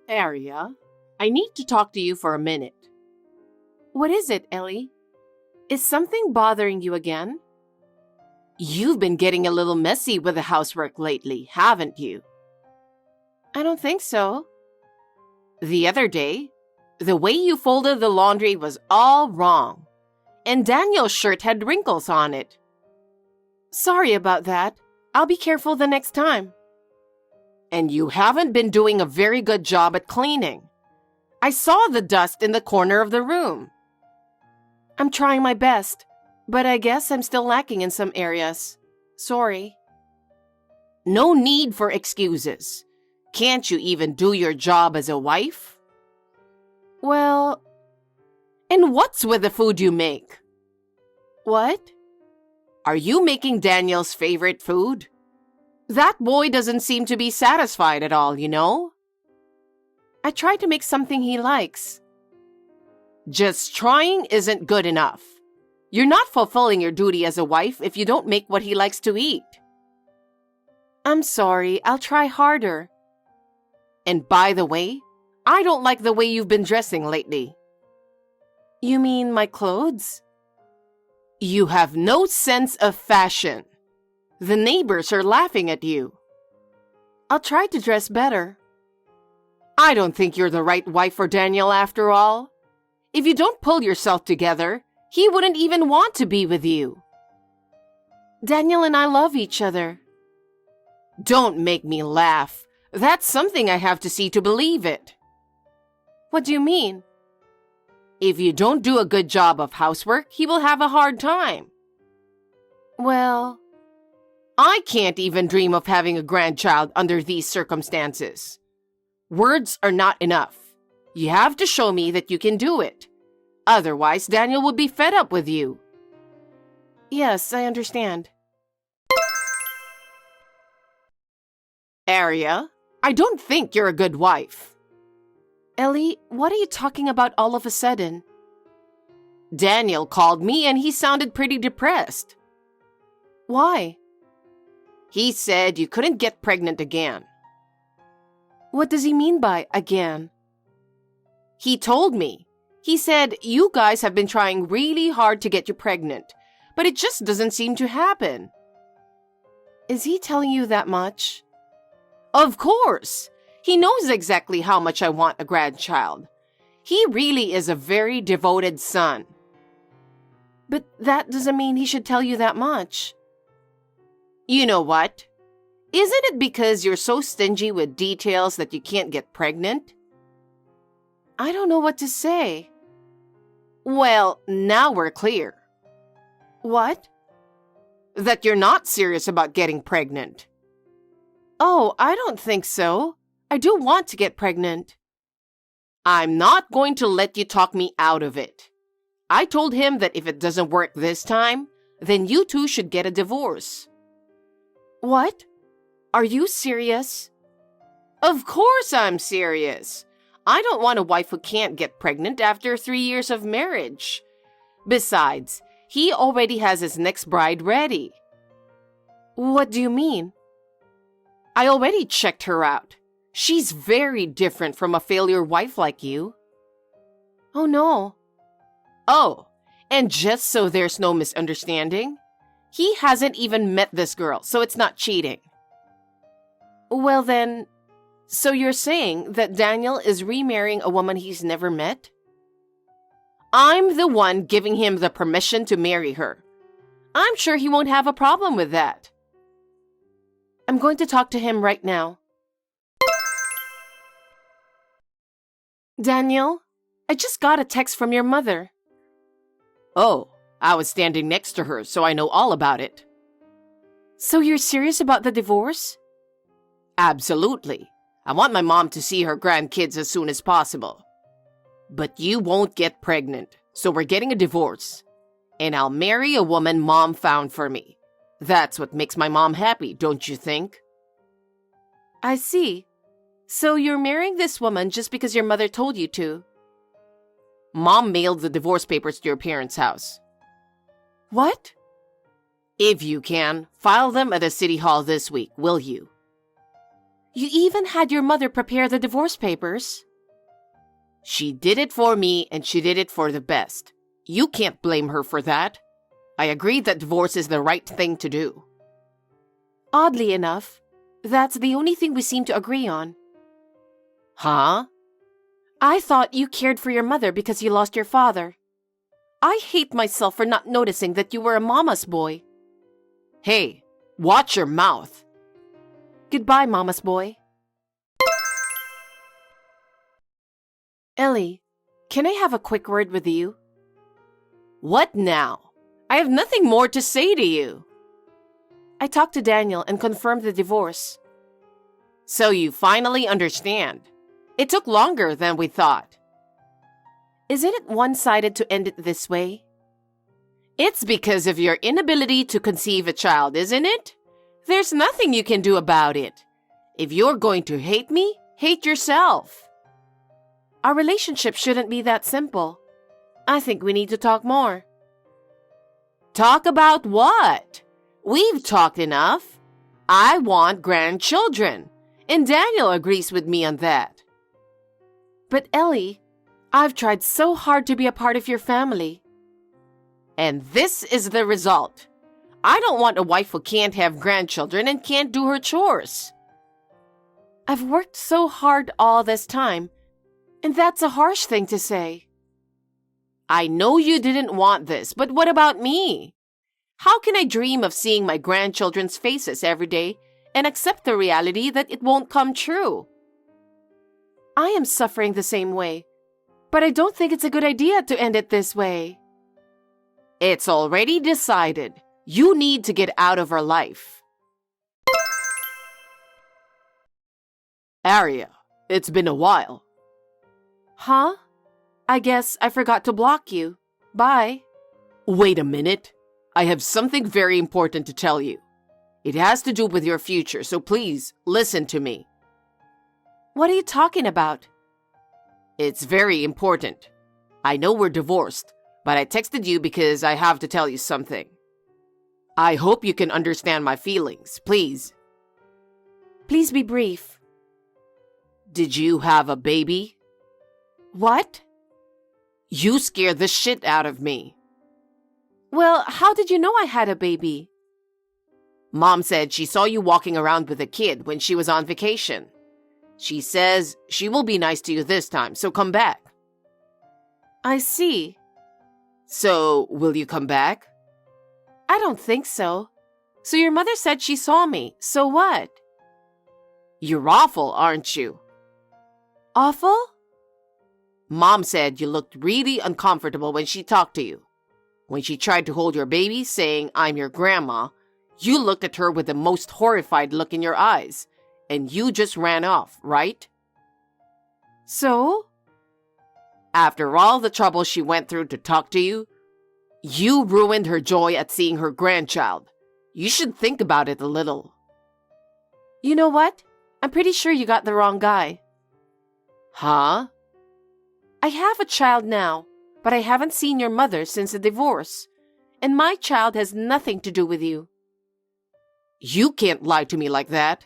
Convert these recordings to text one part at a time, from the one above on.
Aria, I need to talk to you for a minute. What is it, Ellie? Is something bothering you again? You've been getting a little messy with the housework lately, haven't you? I don't think so. The other day, the way you folded the laundry was all wrong, and Daniel's shirt had wrinkles on it. Sorry about that. I'll be careful the next time. And you haven't been doing a very good job at cleaning. I saw the dust in the corner of the room. I'm trying my best, but I guess I'm still lacking in some areas. Sorry. No need for excuses. Can't you even do your job as a wife? Well... And what's with the food you make? What? Are you making Daniel's favorite food? That boy doesn't seem to be satisfied at all, you know? I try to make something he likes. Just trying isn't good enough. You're not fulfilling your duty as a wife if you don't make what he likes to eat. I'm sorry, I'll try harder. And by the way, I don't like the way you've been dressing lately. You mean my clothes? You have no sense of fashion. The neighbors are laughing at you. I'll try to dress better. I don't think you're the right wife for Daniel after all. If you don't pull yourself together, he wouldn't even want to be with you. Daniel and I love each other. Don't make me laugh. That's something I have to see to believe it. What do you mean? If you don't do a good job of housework, he will have a hard time. Well... I can't even dream of having a grandchild under these circumstances. Words are not enough. You have to show me that you can do it. Otherwise, Daniel would be fed up with you. Yes, I understand. Aria, I don't think you're a good wife. Ellie, what are you talking about all of a sudden? Daniel called me and he sounded pretty depressed. Why? He said you couldn't get pregnant again. What does he mean by again? He told me. He said you guys have been trying really hard to get you pregnant, but it just doesn't seem to happen. Is he telling you that much? Of course. He knows exactly how much I want a grandchild. He really is a very devoted son. But that doesn't mean he should tell you that much. You know what? Isn't it because you're so stingy with details that you can't get pregnant? I don't know what to say. Well, now we're clear. What? That you're not serious about getting pregnant. Oh, I don't think so. I do want to get pregnant. I'm not going to let you talk me out of it. I told him that if it doesn't work this time, then you two should get a divorce. What? Are you serious? Of course I'm serious. I don't want a wife who can't get pregnant after 3 years of marriage. Besides, he already has his next bride ready. What do you mean? I already checked her out. She's very different from a failure wife like you. Oh no. Oh, and just so there's no misunderstanding, he hasn't even met this girl, so it's not cheating. Well then, so you're saying that Daniel is remarrying a woman he's never met? I'm the one giving him the permission to marry her. I'm sure he won't have a problem with that. I'm going to talk to him right now. Daniel, I just got a text from your mother. Oh, I was standing next to her, so I know all about it. So you're serious about the divorce? Absolutely. I want my mom to see her grandkids as soon as possible. But you won't get pregnant, so we're getting a divorce. And I'll marry a woman mom found for me. That's what makes my mom happy, don't you think? I see. So you're marrying this woman just because your mother told you to? Mom mailed the divorce papers to your parents' house. What? If you can, file them at the city hall this week, will you? You even had your mother prepare the divorce papers. She did it for me, and she did it for the best. You can't blame her for that. I agree that divorce is the right thing to do. Oddly enough, that's the only thing we seem to agree on. Huh? I thought you cared for your mother because you lost your father. I hate myself for not noticing that you were a mama's boy. Hey, watch your mouth. Goodbye, mama's boy. Ellie, can I have a quick word with you? What now? I have nothing more to say to you. I talked to Daniel and confirmed the divorce. So you finally understand. It took longer than we thought. Isn't it one-sided to end it this way? It's because of your inability to conceive a child, isn't it? There's nothing you can do about it. If you're going to hate me, hate yourself. Our relationship shouldn't be that simple. I think we need to talk more. Talk about what? We've talked enough. I want grandchildren, and Daniel agrees with me on that. But Ellie, I've tried so hard to be a part of your family. And this is the result. I don't want a wife who can't have grandchildren and can't do her chores. I've worked so hard all this time, and that's a harsh thing to say. I know you didn't want this, but what about me? How can I dream of seeing my grandchildren's faces every day and accept the reality that it won't come true? I am suffering the same way, but I don't think it's a good idea to end it this way. It's already decided. You need to get out of her life. Aria, it's been a while. Huh? I guess I forgot to block you. Bye. Wait a minute. I have something very important to tell you. It has to do with your future, so please listen to me. What are you talking about? It's very important. I know we're divorced, but I texted you because I have to tell you something. I hope you can understand my feelings, please. Please be brief. Did you have a baby? What? You scared the shit out of me. Well, how did you know I had a baby? Mom said she saw you walking around with a kid when she was on vacation. She says she will be nice to you this time, so come back. I see. So, will you come back? I don't think so. So your mother said she saw me, so what? You're awful, aren't you? Awful? Mom said you looked really uncomfortable when she talked to you. When she tried to hold your baby, saying, "I'm your grandma," you looked at her with the most horrified look in your eyes, and you just ran off, right? So? After all the trouble she went through to talk to you, you ruined her joy at seeing her grandchild. You should think about it a little. You know what? I'm pretty sure you got the wrong guy. Huh? I have a child now, but I haven't seen your mother since the divorce. And my child has nothing to do with you. You can't lie to me like that.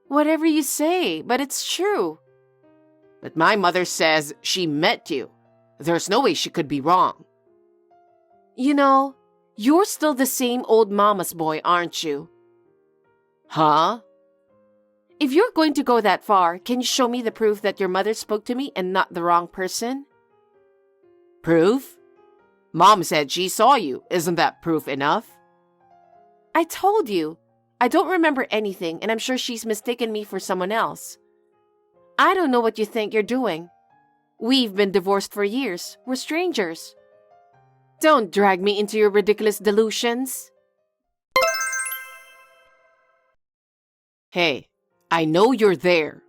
Whatever you say, but it's true. But my mother says she met you. There's no way she could be wrong. You know, you're still the same old mama's boy, aren't you? Huh? If you're going to go that far, can you show me the proof that your mother spoke to me and not the wrong person? Proof? Mom said she saw you. Isn't that proof enough? I told you. I don't remember anything, and I'm sure she's mistaken me for someone else. I don't know what you think you're doing. We've been divorced for years. We're strangers. Don't drag me into your ridiculous delusions. Hey, I know you're there.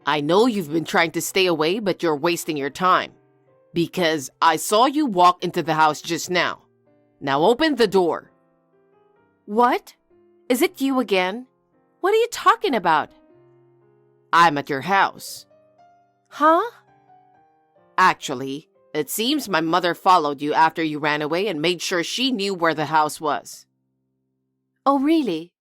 I know you've been trying to stay away, but you're wasting your time. Because I saw you walk into the house just now. Now open the door. What? Is it you again? What are you talking about? I'm at your house. Huh? Actually, it seems my mother followed you after you ran away and made sure she knew where the house was. Oh, really?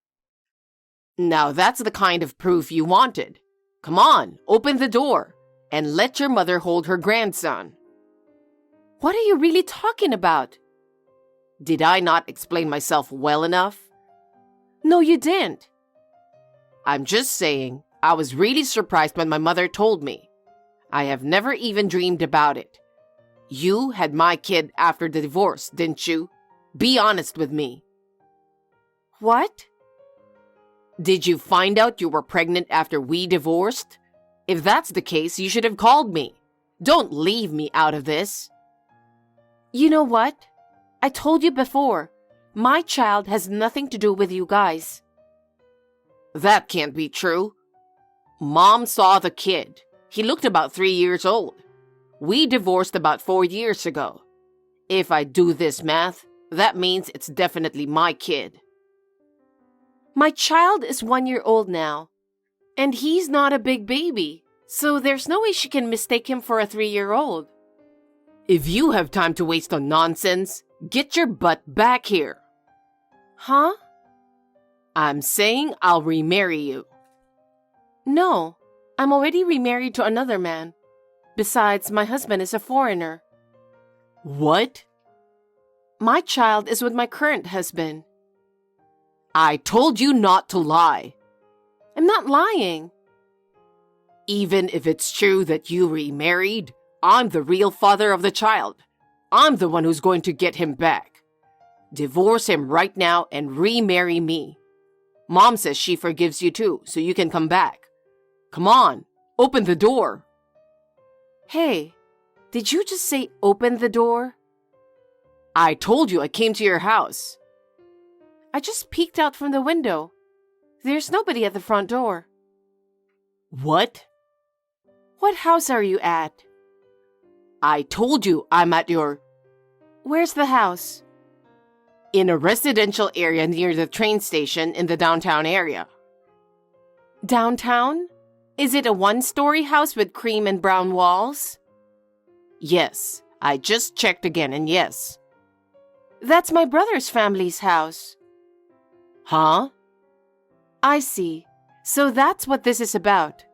Now that's the kind of proof you wanted. Come on, open the door and let your mother hold her grandson. What are you really talking about? Did I not explain myself well enough? No, you didn't. I'm just saying, I was really surprised when my mother told me. I have never even dreamed about it. You had my kid after the divorce, didn't you? Be honest with me. What? Did you find out you were pregnant after we divorced? If that's the case, you should have called me. Don't leave me out of this. You know what? I told you before, my child has nothing to do with you guys. That can't be true. Mom saw the kid. He looked about 3 years old. We divorced about 4 years ago. If I do this math, that means it's definitely my kid. My child is 1 year old now, and he's not a big baby, so there's no way she can mistake him for a 3-year-old. If you have time to waste on nonsense, get your butt back here. Huh? I'm saying I'll remarry you. No, I'm already remarried to another man. Besides, my husband is a foreigner. What? My child is with my current husband. I told you not to lie. I'm not lying. Even if it's true that you remarried, I'm the real father of the child. I'm the one who's going to get him back. Divorce him right now and remarry me. Mom says she forgives you too, so you can come back. Come on, open the door. Hey, did you just say open the door? I told you I came to your house. I just peeked out from the window. There's nobody at the front door. What? What house are you at? I told you I'm at your... Where's the house? In a residential area near the train station in the downtown area. Downtown? Is it a 1-story house with cream and brown walls? Yes, I just checked again and yes. That's my brother's family's house. Huh? I see. So that's what this is about.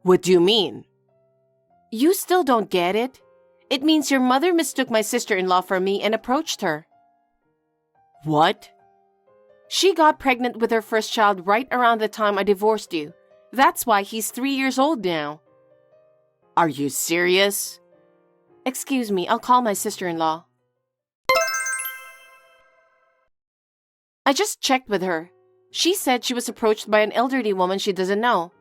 What do you mean? You still don't get it? It means your mother mistook my sister-in-law for me and approached her. What? She got pregnant with her first child right around the time I divorced you. That's why he's 3 years old now. Are you serious? Excuse me, I'll call my sister-in-law. I just checked with her. She said she was approached by an elderly woman she doesn't know.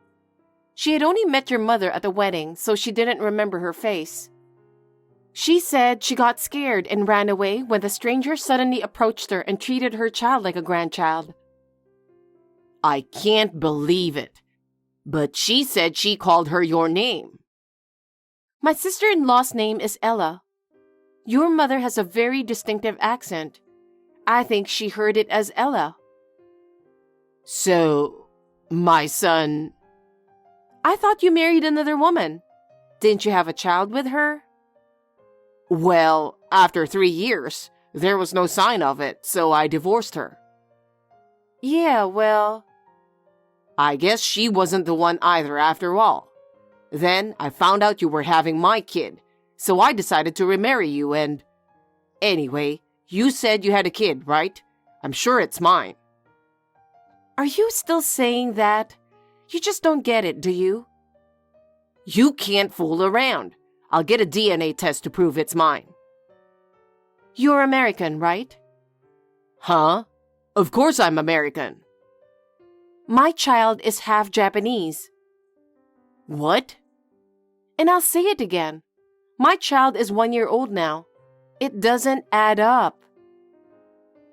She had only met your mother at the wedding, so she didn't remember her face. She said she got scared and ran away when the stranger suddenly approached her and treated her child like a grandchild. I can't believe it. But she said she called her your name. My sister-in-law's name is Ella. Your mother has a very distinctive accent. I think she heard it as Ella. So, my son... I thought you married another woman. Didn't you have a child with her? Well, after 3 years, there was no sign of it, so I divorced her. Yeah, well... I guess she wasn't the one either after all. Then I found out you were having my kid, so I decided to remarry you and... Anyway, you said you had a kid, right? I'm sure it's mine. Are you still saying that? You just don't get it, do you? You can't fool around. I'll get a DNA test to prove it's mine. You're American, right? Huh? Of course I'm American. My child is half Japanese. What? And I'll say it again. My child is 1 year old now. It doesn't add up.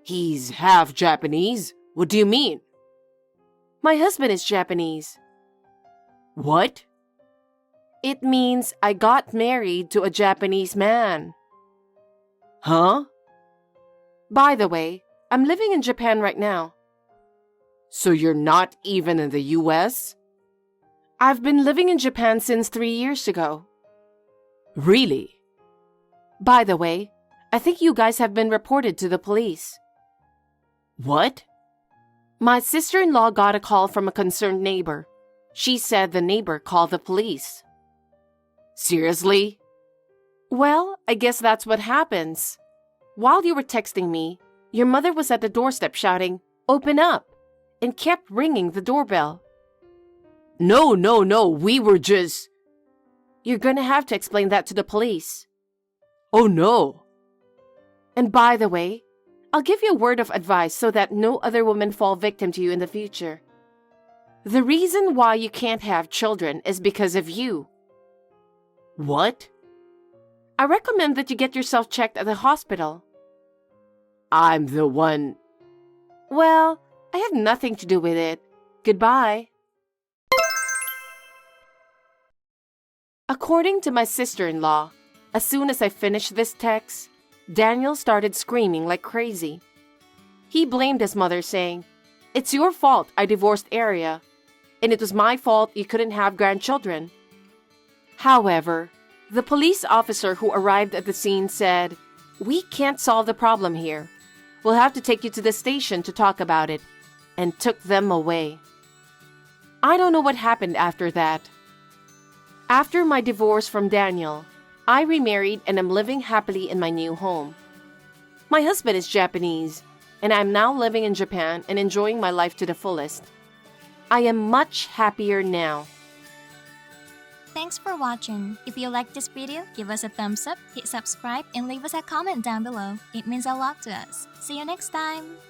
He's half Japanese? What do you mean? My husband is Japanese. What? It means I got married to a Japanese man. Huh? By the way, I'm living in Japan right now. So you're not even in the US? I've been living in Japan since 3 years ago. Really? By the way, I think you guys have been reported to the police. What? My sister-in-law got a call from a concerned neighbor. She said the neighbor called the police. Seriously? Well, I guess that's what happens. While you were texting me, your mother was at the doorstep shouting, "Open up," and kept ringing the doorbell. No, we were just... You're gonna have to explain that to the police. Oh no. And by the way, I'll give you a word of advice so that no other women fall victim to you in the future. The reason why you can't have children is because of you. What? I recommend that you get yourself checked at the hospital. I'm the one... Well, I have nothing to do with it. Goodbye. According to my sister-in-law, as soon as I finished this text, Daniel started screaming like crazy. He blamed his mother, saying, "It's your fault I divorced Aria, and it was my fault you couldn't have grandchildren." However, the police officer who arrived at the scene said, "We can't solve the problem here. We'll have to take you to the station to talk about it," and took them away. I don't know what happened after that. After my divorce from Daniel, I remarried and am living happily in my new home. My husband is Japanese, and I am now living in Japan and enjoying my life to the fullest. I am much happier now. Thanks for watching. If you liked this video, give us a thumbs up, hit subscribe, and leave us a comment down below. It means a lot to us. See you next time!